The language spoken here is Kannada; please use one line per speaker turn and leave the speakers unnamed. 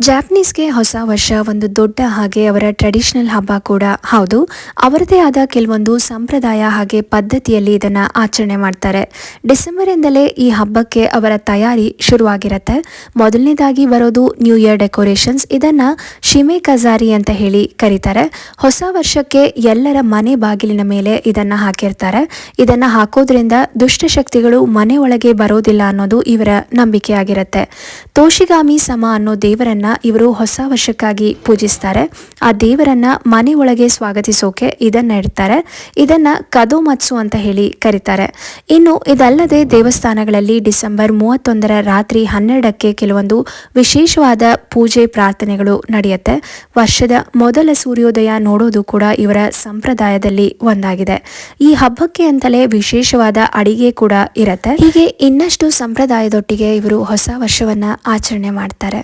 ಜಾಪನೀಸ್ಗೆ ಹೊಸ ವರ್ಷ ಒಂದು ದೊಡ್ಡ ಹಾಗೆ ಅವರ ಟ್ರೆಡಿಷನಲ್ ಹಬ್ಬ ಕೂಡ ಹೌದು. ಅವರದೇ ಆದ ಕೆಲವೊಂದು ಸಂಪ್ರದಾಯ ಹಾಗೆ ಪದ್ಧತಿಯಲ್ಲಿ ಇದನ್ನ ಆಚರಣೆ ಮಾಡ್ತಾರೆ. ಡಿಸೆಂಬರಿಂದಲೇ ಈ ಹಬ್ಬಕ್ಕೆ ಅವರ ತಯಾರಿ ಶುರುವಾಗಿರುತ್ತೆ. ಮೊದಲನೇದಾಗಿ ಬರೋದು ನ್ಯೂ ಇಯರ್ ಡೆಕೋರೇಷನ್ಸ್. ಇದನ್ನ ಶಿಮೆ ಕಜಾರಿ ಅಂತ ಹೇಳಿ ಕರೀತಾರೆ. ಹೊಸ ವರ್ಷಕ್ಕೆ ಎಲ್ಲರ ಮನೆ ಬಾಗಿಲಿನ ಮೇಲೆ ಇದನ್ನ ಹಾಕಿರ್ತಾರೆ. ಇದನ್ನ ಹಾಕೋದ್ರಿಂದ ದುಷ್ಟಶಕ್ತಿಗಳು ಮನೆ ಒಳಗೆ ಬರೋದಿಲ್ಲ ಅನ್ನೋದು ಇವರ ನಂಬಿಕೆ ಆಗಿರುತ್ತೆ. ತೋಶಿಗಾಮಿ ಸಮ ಅನ್ನೋ ದೇವರನ್ನ ಇವರು ಹೊಸ ವರ್ಷಕ್ಕಾಗಿ ಪೂಜಿಸ್ತಾರೆ. ಆ ದೇವರನ್ನ ಮನೆ ಒಳಗೆ ಸ್ವಾಗತಿಸೋಕೆ ಇದನ್ನ ಇಡ್ತಾರೆ. ಇದನ್ನ ಕದೋಮತ್ಸು ಅಂತ ಹೇಳಿ ಕರೀತಾರೆ. ಇನ್ನು ಇದಲ್ಲದೆ ದೇವಸ್ಥಾನಗಳಲ್ಲಿ ಡಿಸೆಂಬರ್ 31ರ ರಾತ್ರಿ 12ಕ್ಕೆ ಕೆಲವೊಂದು ವಿಶೇಷವಾದ ಪೂಜೆ ಪ್ರಾರ್ಥನೆಗಳು ನಡೆಯುತ್ತೆ. ವರ್ಷದ ಮೊದಲ ಸೂರ್ಯೋದಯ ನೋಡೋದು ಕೂಡ ಇವರ ಸಂಪ್ರದಾಯದಲ್ಲಿ ಒಂದಾಗಿದೆ. ಈ ಹಬ್ಬಕ್ಕೆ ಅಂತಲೇ ವಿಶೇಷವಾದ ಅಡಿಗೆ ಕೂಡ ಇರುತ್ತೆ. ಹೀಗೆ ಇನ್ನಷ್ಟು ಸಂಪ್ರದಾಯದೊಟ್ಟಿಗೆ ಇವರು ಹೊಸ ವರ್ಷವನ್ನ ಆಚರಣೆ ಮಾಡ್ತಾರೆ.